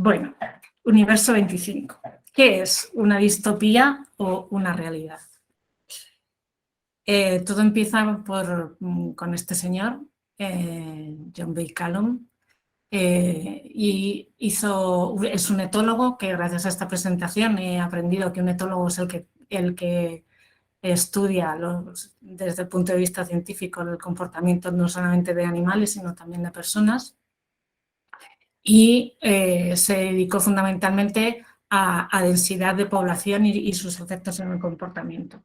Bueno, Universo 25. ¿Qué es una distopía o una realidad? Todo empieza con este señor, John B. Callum, y es un etólogo que gracias a esta presentación he aprendido que un etólogo es el que estudia desde el punto de vista científico el comportamiento no solamente de animales, sino también de personas. Y se dedicó fundamentalmente a densidad de población y sus efectos en el comportamiento.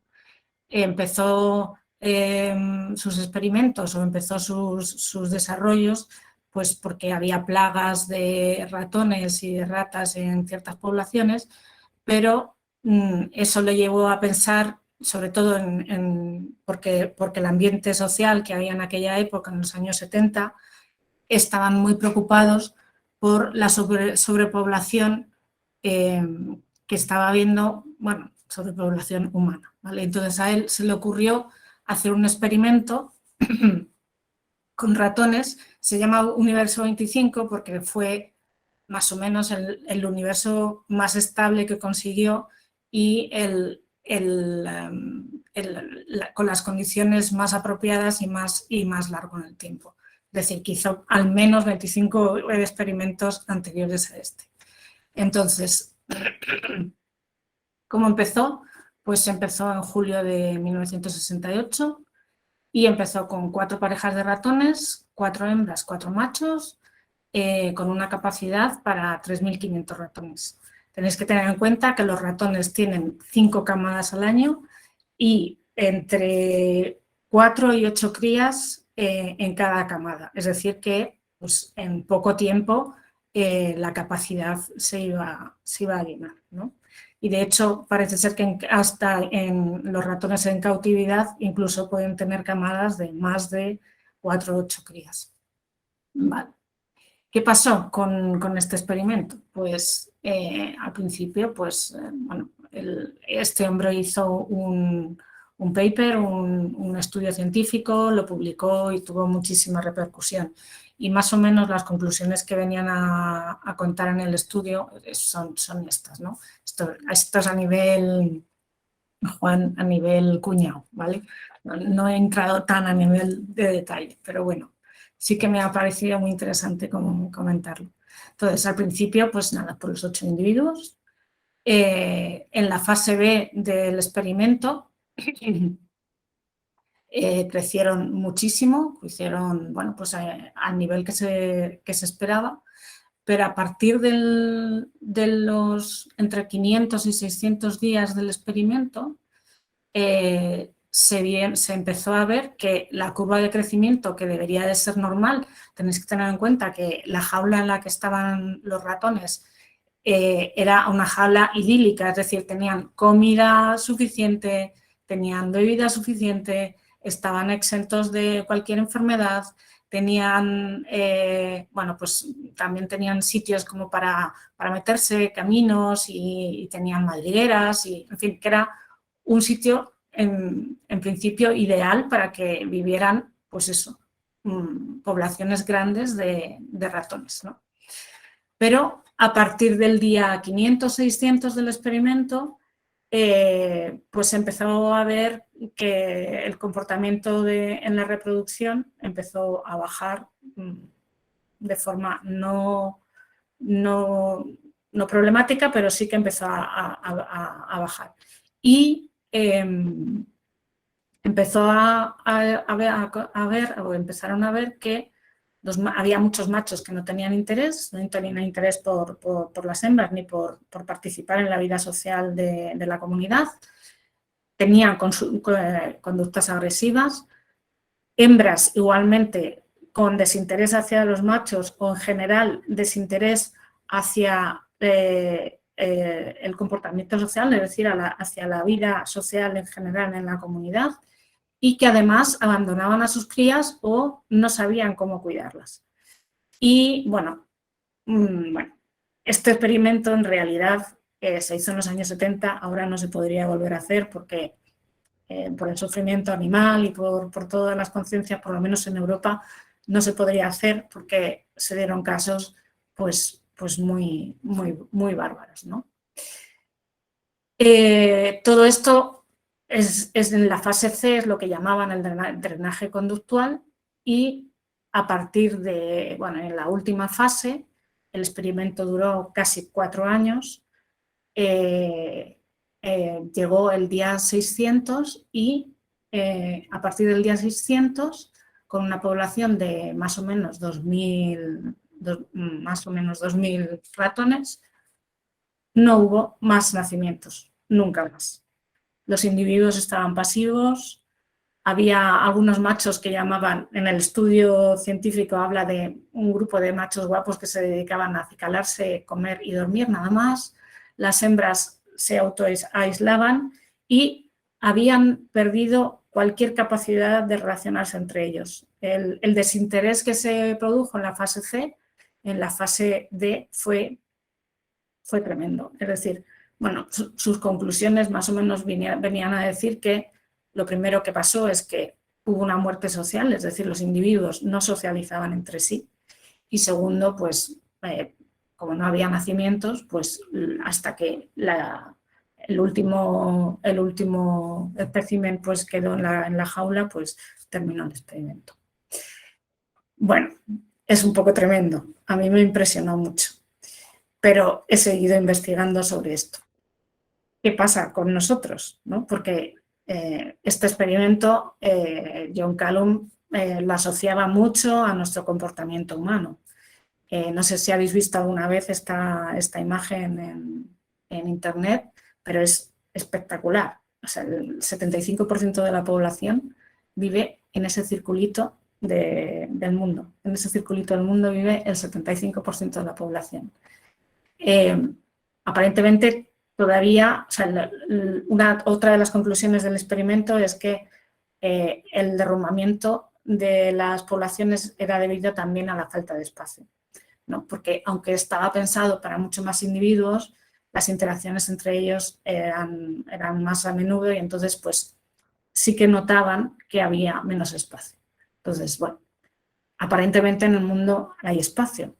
Empezó sus experimentos o empezó sus desarrollos pues porque había plagas de ratones y de ratas en ciertas poblaciones, pero eso le llevó a pensar, sobre todo porque el ambiente social que había en aquella época, en los años 70, estaban muy preocupados por la sobrepoblación que estaba habiendo, bueno, sobrepoblación humana, ¿vale? Entonces a él se le ocurrió hacer un experimento con ratones, se llama Universo 25 porque fue más o menos el universo más estable que consiguió y con las condiciones más apropiadas y más largo en el tiempo. Es decir, que hizo al menos 25 experimentos anteriores a este. Entonces, ¿cómo empezó? Pues empezó en julio de 1968 y empezó con 4 parejas de ratones, 4 hembras, 4 machos, con una capacidad para 3.500 ratones. Tenéis que tener en cuenta que los ratones tienen 5 camadas al año y entre 4 y 8 crías en cada camada. Es decir que pues, en poco tiempo la capacidad se iba a llenar, ¿no? Y de hecho parece ser que hasta en los ratones en cautividad incluso pueden tener camadas de más de 4 o 8 crías. Vale. ¿Qué pasó con este experimento? Pues al principio, pues, bueno, este hombre hizo un paper, un estudio científico, lo publicó y tuvo muchísima repercusión. Y más o menos las conclusiones que venían a contar en el estudio son estas, ¿no? Esto es a nivel, Juan, a nivel cuñado, ¿vale? No he entrado tan a nivel de detalle, pero bueno, sí que me ha parecido muy interesante comentarlo. Entonces, al principio, pues nada, por los 8 individuos. En la fase B del experimento crecieron muchísimo, crecieron, bueno, pues al nivel que se esperaba, pero a partir de los entre 500 y 600 días del experimento, se empezó a ver que la curva de crecimiento, que debería de ser normal, tenéis que tener en cuenta que la jaula en la que estaban los ratones era una jaula idílica, es decir, tenían comida suficiente, tenían bebida suficiente, estaban exentos de cualquier enfermedad, tenían, bueno, pues también tenían sitios como para meterse, caminos y tenían madrigueras, y en fin, que era un sitio en principio ideal para que vivieran, pues eso, poblaciones grandes de ratones, ¿no? Pero a partir del día 500-600 del experimento, pues empezó a ver que el comportamiento en la reproducción empezó a bajar de forma no problemática, pero sí que empezó a bajar. Y empezaron a ver que había muchos machos que no tenían interés, no tenían interés por las hembras ni por participar en la vida social de la comunidad, tenían conductas agresivas, hembras igualmente con desinterés hacia los machos o en general desinterés hacia el comportamiento social, es decir, hacia la vida social en general en la comunidad, y que además abandonaban a sus crías o no sabían cómo cuidarlas. Y bueno, este experimento en realidad se hizo en los años 70, ahora no se podría volver a hacer porque por el sufrimiento animal y por todas las conciencias, por lo menos en Europa, no se podría hacer porque se dieron casos pues pues muy, muy, muy bárbaros, ¿no? Todo esto es en la fase C, es lo que llamaban el drenaje conductual, y a partir de, bueno, en la última fase, el experimento duró casi 4 años, llegó el día 600 y a partir del día 600, con una población de más o menos 2.000 ratones, no hubo más nacimientos, nunca más. Los individuos estaban pasivos, había algunos machos que llamaban, en el estudio científico habla de un grupo de machos guapos que se dedicaban a acicalarse, comer y dormir nada más. Las hembras se autoaislaban y habían perdido cualquier capacidad de relacionarse entre ellos. El desinterés que se produjo en la fase C, en la fase D fue tremendo. Es decir, bueno, sus conclusiones más o menos venían a decir que lo primero que pasó es que hubo una muerte social, es decir, los individuos no socializaban entre sí. Y segundo, pues como no había nacimientos, pues hasta que el último espécimen pues quedó en la jaula, pues terminó el experimento. Bueno, es un poco tremendo. A mí me impresionó mucho, pero he seguido investigando sobre esto. ¿Qué pasa con nosotros? ¿No? Porque este experimento, John Callum lo asociaba mucho a nuestro comportamiento humano. No sé si habéis visto alguna vez esta imagen en internet, pero es espectacular. O sea, el 75% de la población vive en ese circulito del mundo. En ese circulito del mundo vive el 75% de la población. Aparentemente todavía, o sea, otra de las conclusiones del experimento es que el derrumbamiento de las poblaciones era debido también a la falta de espacio, ¿no? Porque aunque estaba pensado para mucho más individuos, las interacciones entre ellos eran más a menudo y entonces pues sí que notaban que había menos espacio. Entonces, bueno, aparentemente en el mundo hay espacio.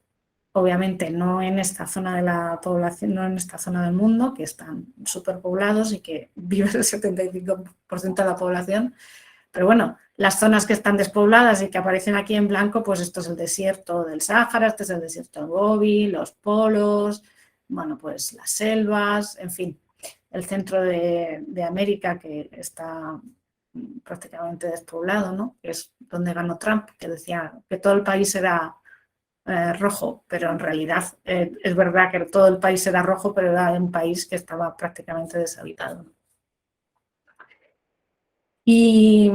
Obviamente no en esta zona de la población, no en esta zona del mundo, que están superpoblados y que vive el 75% de la población, pero bueno, las zonas que están despobladas y que aparecen aquí en blanco, pues esto es el desierto del Sáhara, este es el desierto del Gobi, los polos, bueno, pues las selvas, en fin, el centro de América que está prácticamente despoblado, ¿no? Que es donde ganó Trump, que decía que todo el país era rojo, pero en realidad es verdad que todo el país era rojo, pero era un país que estaba prácticamente deshabitado. ¿Y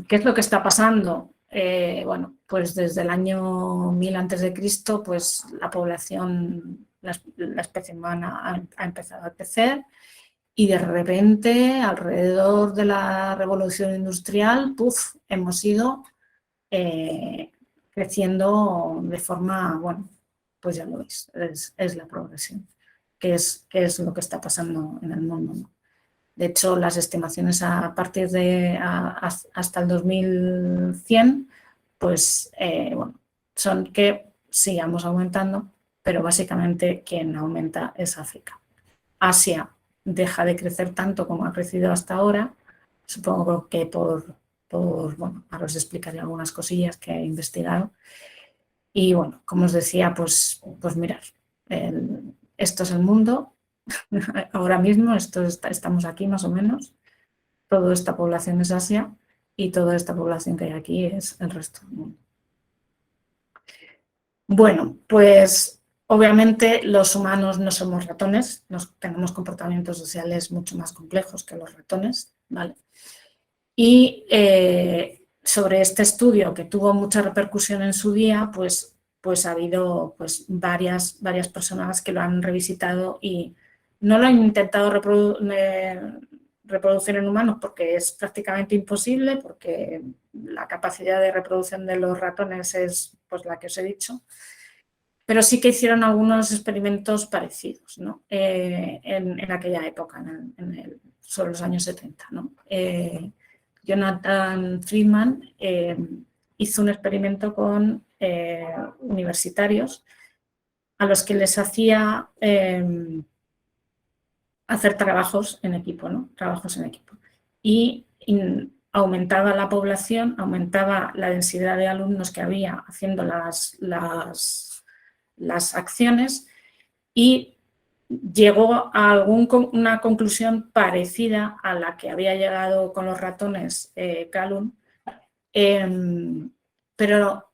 qué es lo que está pasando? Bueno, pues desde el año 1000 a.C., pues la población, la especie humana ha empezado a crecer y de repente, alrededor de la revolución industrial, hemos ido creciendo de forma, bueno, pues ya lo veis, es la progresión, que es lo que está pasando en el mundo, ¿no? De hecho, las estimaciones a partir de hasta el 2100, pues bueno, son que sigamos aumentando, pero básicamente quien aumenta es África. Asia deja de crecer tanto como ha crecido hasta ahora, supongo que bueno, ahora os explicaré algunas cosillas que he investigado. Y bueno, como os decía, pues mirad, esto es el mundo, ahora mismo estamos aquí más o menos, toda esta población es Asia y toda esta población que hay aquí es el resto del mundo. Bueno, pues obviamente los humanos no somos ratones, tenemos comportamientos sociales mucho más complejos que los ratones, ¿vale? Y sobre este estudio, que tuvo mucha repercusión en su día, pues ha habido pues, varias personas que lo han revisitado y no lo han intentado reproducir en humanos porque es prácticamente imposible, porque la capacidad de reproducción de los ratones es pues, la que os he dicho, pero sí que hicieron algunos experimentos parecidos, ¿no? En aquella época, sobre los años 70, ¿no? Jonathan Friedman hizo un experimento con universitarios a los que les hacía hacer trabajos en equipo, ¿no? Trabajos en equipo. Y aumentaba la población, aumentaba la densidad de alumnos que había haciendo las acciones y llegó a una conclusión parecida a la que había llegado con los ratones Callum, pero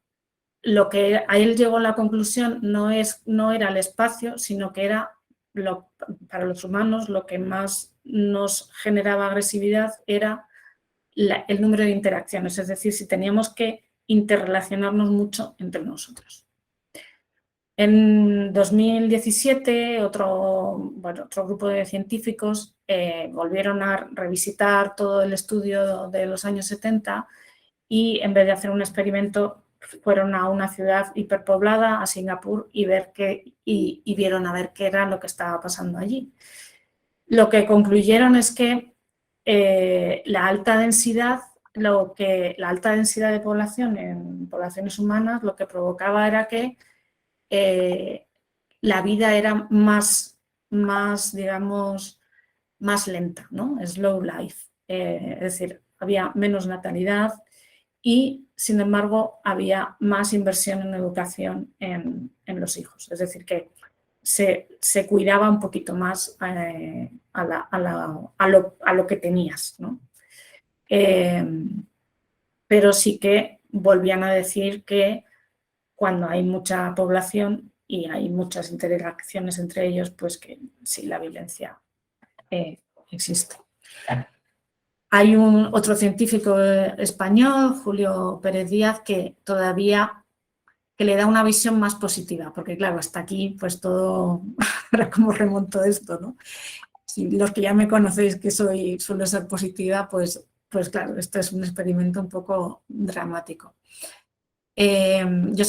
lo que a él llegó a la conclusión no era el espacio, sino que era, para los humanos, lo que más nos generaba agresividad era el número de interacciones, es decir, si teníamos que interrelacionarnos mucho entre nosotros. En 2017, otro grupo de científicos volvieron a revisitar todo el estudio de los años 70 y en vez de hacer un experimento fueron a una ciudad hiperpoblada, a Singapur, y vieron a ver qué era lo que estaba pasando allí. Lo que concluyeron es que la alta densidad de población en poblaciones humanas lo que provocaba era que la vida era más digamos, más lenta, ¿no? Slow life. Es decir, había menos natalidad y, sin embargo, había más inversión en educación en los hijos. Es decir, que se cuidaba un poquito más a lo que tenías, ¿no? Pero sí que volvían a decir que cuando hay mucha población y hay muchas interacciones entre ellos, pues que sí, la violencia existe. Hay otro científico español, Julio Pérez Díaz, que le da una visión más positiva, porque claro, hasta aquí pues todo, ahora cómo remonto esto, ¿no? Si los que ya me conocéis que suelo ser positiva, pues claro, esto es un experimento un poco dramático. Yo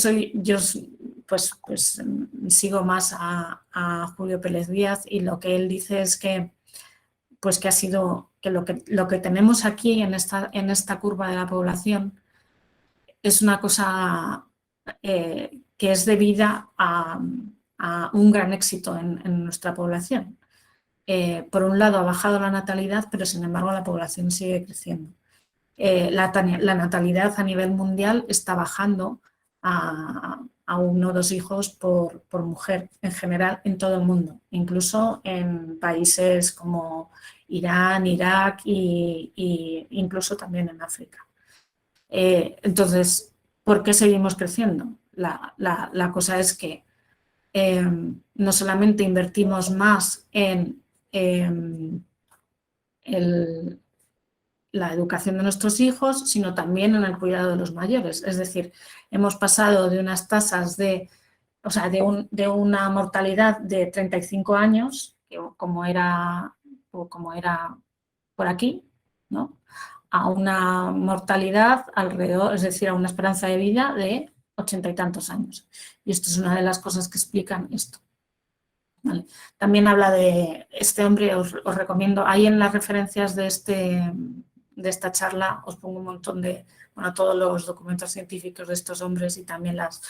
sigo más a Julio Pérez Díaz y lo que él dice es que ha sido que lo que tenemos aquí en esta curva de la población es una cosa que es debida a un gran éxito en nuestra población. Por un lado ha bajado la natalidad, pero sin embargo la población sigue creciendo. La natalidad a nivel mundial está bajando a 1 o 2 hijos por mujer en general en todo el mundo, incluso en países como Irán, Irak e incluso también en África. Entonces, ¿por qué seguimos creciendo? La cosa es que no solamente invertimos más en la educación de nuestros hijos, sino también en el cuidado de los mayores. Es decir, hemos pasado de unas tasas de una mortalidad de 35 años, como era por aquí, ¿no?, a una mortalidad alrededor, es decir, a una esperanza de vida de 80 y tantos años. Y esto es una de las cosas que explican esto. ¿Vale? También habla de este hombre, os recomiendo, ahí en las referencias de esta charla os pongo un montón de, todos los documentos científicos de estos hombres y también las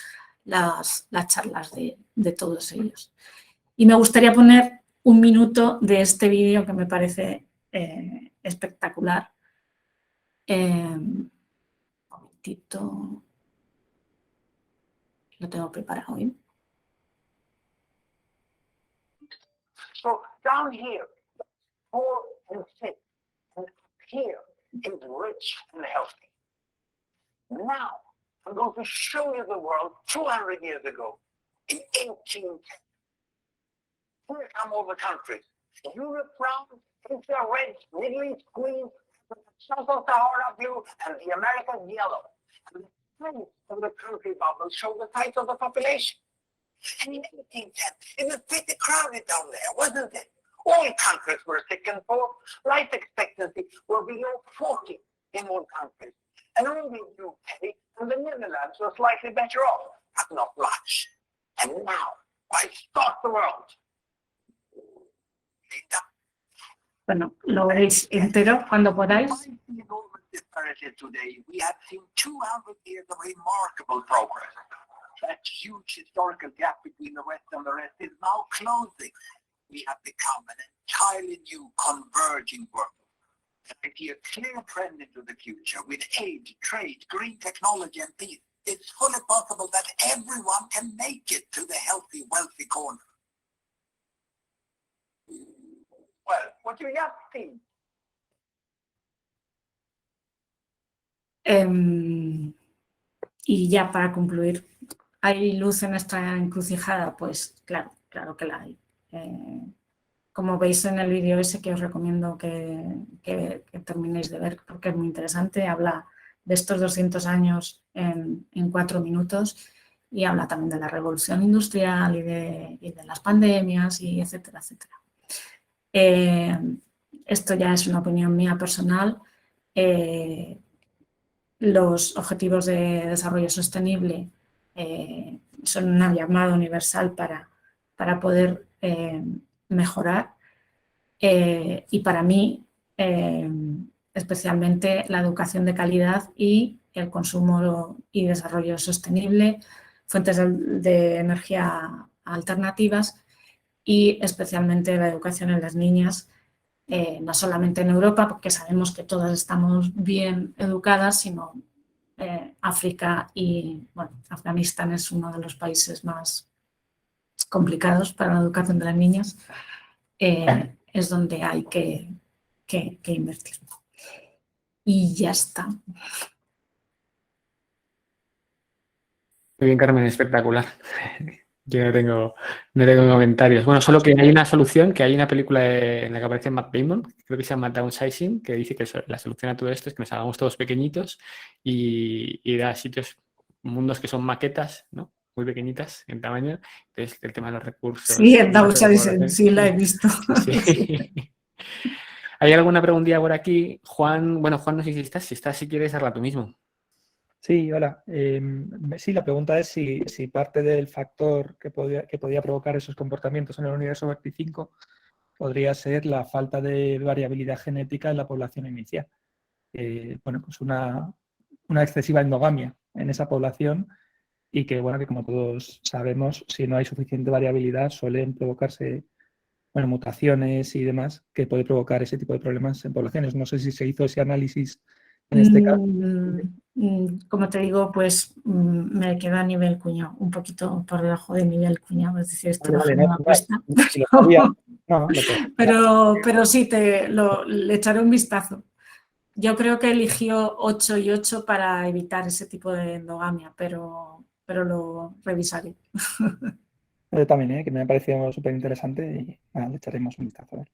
charlas de todos ellos. Y me gustaría poner un minuto de este vídeo que me parece espectacular. Un momentito, lo tengo preparado hoy. So down here, poor and sick, and here is rich and healthy. Now, I'm going to show you the world 200 years ago, in 1810. Here come all the countries. Europe brown, Asia red, Middle East green, South of Sahara blue, and the Americas yellow. And the size of the country bubbles show the size of the population. And in 1810, it was pretty crowded down there, wasn't it? All countries were sick and poor. Life expectancy were below 40 in all countries. And only the UK and the Netherlands were slightly better off, but not much. And now, I start the world. Bueno, lo veréis entero cuando podáis. Today, we have seen 200 years of remarkable progress. that huge historical gap between the West and the rest is now closing. We have become an entirely new converging world. I see a clear trend into the future with aid, trade, green technology and peace. It's fully possible that everyone can make it to the healthy, wealthy corner. Well, what do you have seen? Y ya para concluir, ¿hay luz en esta encrucijada? Pues claro, claro que la hay. Como veis en el vídeo ese que os recomiendo que terminéis de ver porque es muy interesante, habla de estos 200 años en 4 minutos y habla también de la revolución industrial y de las pandemias y etcétera, etcétera. Esto ya es una opinión mía personal. Los Objetivos de Desarrollo Sostenible son una llamada universal para poder mejorar y para mí especialmente la educación de calidad y el consumo y desarrollo sostenible, fuentes de energía alternativas y especialmente la educación en las niñas, no solamente en Europa, porque sabemos que todas estamos bien educadas, sino África y bueno, Afganistán es uno de los países más complicados para la educación de las niñas, es donde hay que invertir. Y ya está. Muy bien, Carmen, espectacular. Yo no tengo comentarios. Bueno, solo que hay una solución, que hay una película en la que aparece Matt Damon, creo que se llama Downsizing, que dice que la solución a todo esto es que nos hagamos todos pequeñitos y ir a sitios, mundos que son maquetas, ¿no? Muy pequeñitas en tamaño. Entonces, el tema de los recursos. Sí, en Downsizing, sí, la he visto. Sí. ¿Hay alguna preguntilla por aquí? Juan, bueno, Juan, no sé si estás, si quieres, hablar tú mismo. Sí, hola. Sí, la pregunta es si parte del factor que podía provocar esos comportamientos en el universo 25 podría ser la falta de variabilidad genética en la población inicial. Bueno, pues una excesiva endogamia en esa población y que, bueno, que como todos sabemos, si no hay suficiente variabilidad suelen provocarse, bueno, mutaciones y demás que puede provocar ese tipo de problemas en poblaciones. No sé si se hizo ese análisis en este caso. Como te digo, pues me queda a nivel cuñado, un poquito por debajo de nivel cuñado, es decir, estoy bajando una apuesta. Pero sí, le echaré un vistazo. Yo creo que eligió 8 y 8 para evitar ese tipo de endogamia, pero lo revisaré. Yo también, que me ha parecido súper interesante y le echaremos un vistazo.